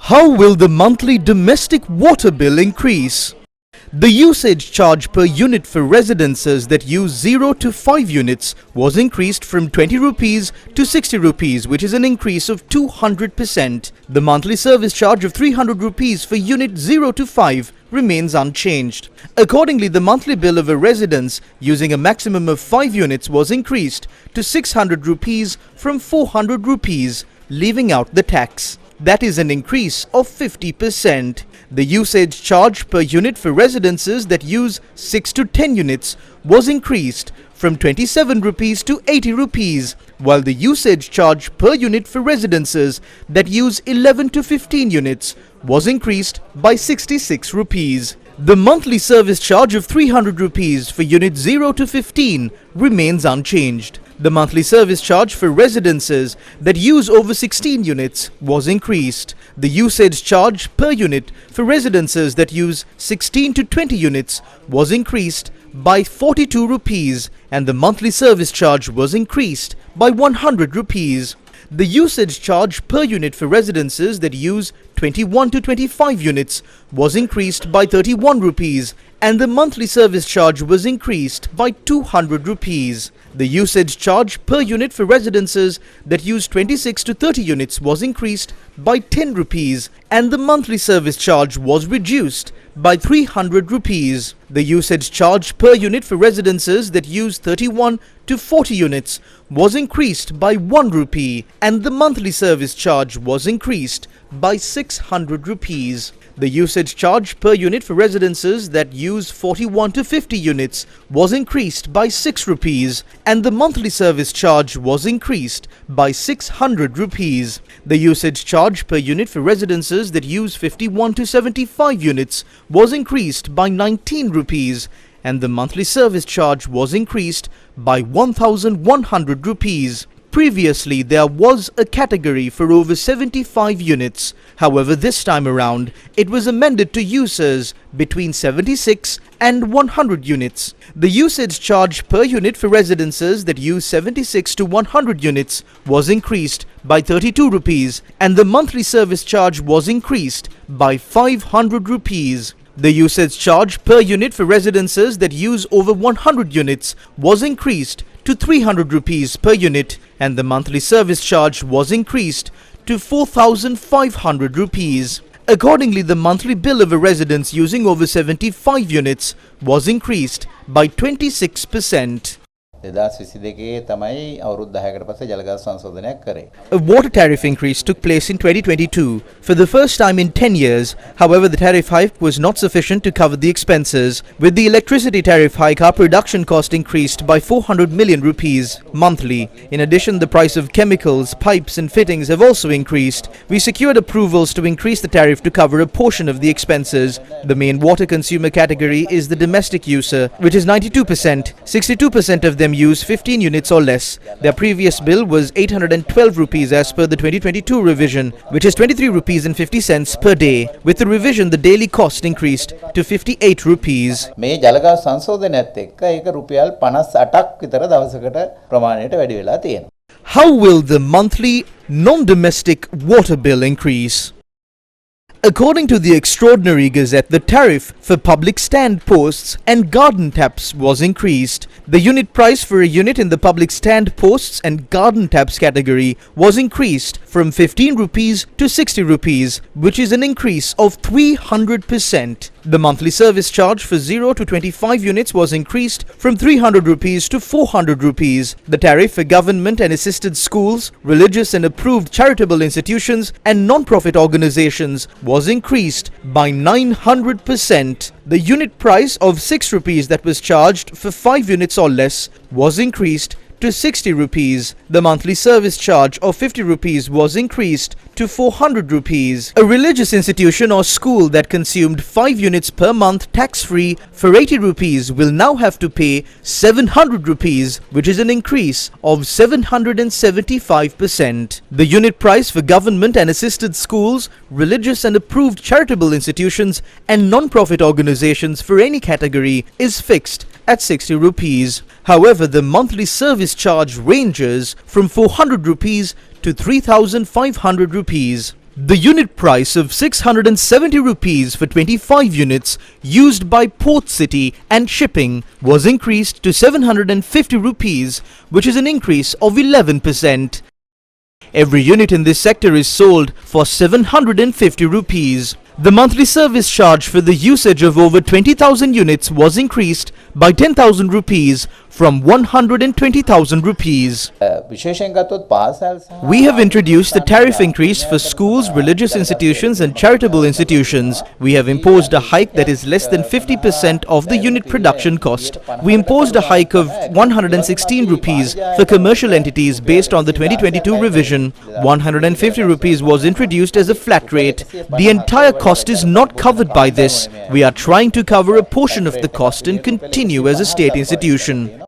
How will the monthly domestic water bill increase? The usage charge per unit for residences that use 0 to 5 units was increased from 20 rupees to 60 rupees, which is an increase of 200%. The monthly service charge of 300 rupees for unit 0 to 5 remains unchanged. Accordingly, the monthly bill of a residence using a maximum of 5 units was increased to 600 rupees from 400 rupees, leaving out the tax. That is an increase of 50%. The usage charge per unit for residences that use 6 to 10 units was increased from 27 rupees to 80 rupees, while the usage charge per unit for residences that use 11 to 15 units was increased by 66 rupees. The monthly service charge of 300 rupees for unit 0 to 15 remains unchanged. The monthly service charge for residences that use over 16 units was increased. The usage charge per unit for residences that use 16 to 20 units was increased by 42 rupees, and the monthly service charge was increased by 100 rupees. The usage charge per unit for residences that use 21 to 25 units was increased by 31 rupees, and the monthly service charge was increased by 200 rupees. The usage charge per unit for residences that use 26 to 30 units was increased by 10 rupees, and the monthly service charge was reduced by 300 rupees. The usage charge per unit for residences that use 31 to 40 units was increased by 1 rupee, and the monthly service charge was increased by 600 rupees. The usage charge per unit for residences that use 41 to 50 units was increased by 6 rupees, and the monthly service charge was increased by 600 rupees. The usage charge per unit for residences that use 51 to 75 units was increased by 19 rupees, and the monthly service charge was increased by 1,100 rupees. Previously, there was a category for over 75 units. However, this time around, it was amended to users between 76 and 100 units. The usage charge per unit for residences that use 76 to 100 units was increased by 32 rupees, and the monthly service charge was increased by 500 rupees. The usage charge per unit for residences that use over 100 units was increased to 300 rupees per unit, and the monthly service charge was increased to 4,500 rupees. Accordingly, the monthly bill of a residence using over 75 units was increased by 26%. A water tariff increase took place in 2022 for the first time in 10 years. However, the tariff hike was not sufficient to cover the expenses. With the electricity tariff hike, our production cost increased by 400 million rupees monthly. In addition, the price of chemicals, pipes and fittings have also increased. We secured approvals to increase the tariff to cover a portion of the expenses. The main water consumer category is the domestic user, which is 92%. 62% of them use 15 units or less. Their previous bill was 812 rupees as per the 2022 revision, which is 23 rupees and 50 cents per day. With the revision, the daily cost increased to 58 rupees. How will the monthly non-domestic water bill increase? According to the Extraordinary Gazette, the tariff for public stand posts and garden taps was increased. The unit price for a unit in the public stand posts and garden taps category was increased from 15 rupees to 60 rupees, which is an increase of 300%. The monthly service charge for 0 to 25 units was increased from 300 rupees to 400 rupees. The tariff for government and assisted schools, religious and approved charitable institutions and non-profit organizations was increased by 900%. The unit price of 6 rupees that was charged for 5 units or less was increased to 60 rupees. The monthly service charge of 50 rupees was increased to 400 rupees. A religious institution or school that consumed 5 units per month tax-free for 80 rupees will now have to pay 700 rupees, which is an increase of 775%. The unit price for government and assisted schools, religious and approved charitable institutions and non-profit organizations for any category is fixed at 60 rupees. However, the monthly service charge ranges from 400 rupees to 3,500 rupees. The unit price of 670 rupees for 25 units used by Port City and shipping was increased to 750 rupees, which is an increase of 11%. Every unit in this sector is sold for 750 rupees. The monthly service charge for the usage of over 20,000 units was increased by 10,000 rupees from 120,000 rupees. We have introduced the tariff increase for schools, religious institutions and charitable institutions. We have imposed a hike that is less than 50% of the unit production cost. We imposed a hike of 116 rupees for commercial entities based on the 2022 revision. 150 rupees was introduced as a flat rate. The entire cost is not covered by this. We are trying to cover a portion of the cost and continue as a state institution.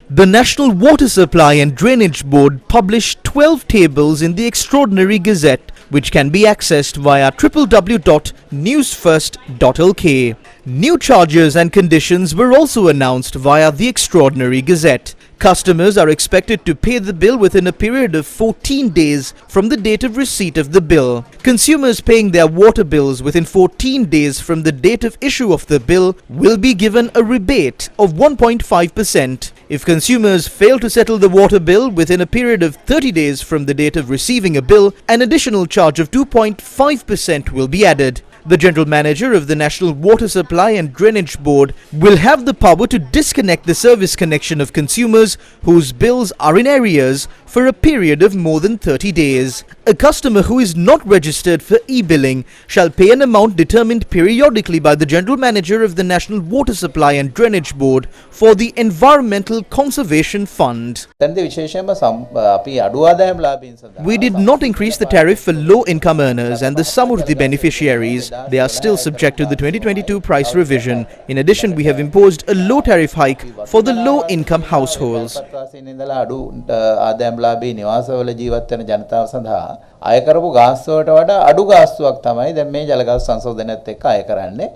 The National Water Supply and Drainage Board published 12 tables in the Extraordinary Gazette, which can be accessed via www.Newsfirst.lk. New charges and conditions were also announced via the Extraordinary Gazette. Customers are expected to pay the bill within a period of 14 days from the date of receipt of the bill. Consumers paying their water bills within 14 days from the date of issue of the bill will be given a rebate of 1.5%. If consumers fail to settle the water bill within a period of 30 days from the date of receiving a bill, an additional charge of 2.5% will be added. The General Manager of the National Water Supply and Drainage Board will have the power to disconnect the service connection of consumers whose bills are in arrears for a period of more than 30 days. A customer who is not registered for e-billing shall pay an amount determined periodically by the General Manager of the National Water Supply and Drainage Board for the Environmental Conservation Fund. We did not increase the tariff for low-income earners and the Samurdhi beneficiaries. They are still subject to the 2022 price revision. In addition, we have imposed a low tariff hike for the low-income households. අය කරපු ගාස්තුවට වඩා අඩු ගාස්තුවක් තමයි දැන් මේ ජල ගාස්තු සංශෝධනයත් එක්ක අය කරන්නේ.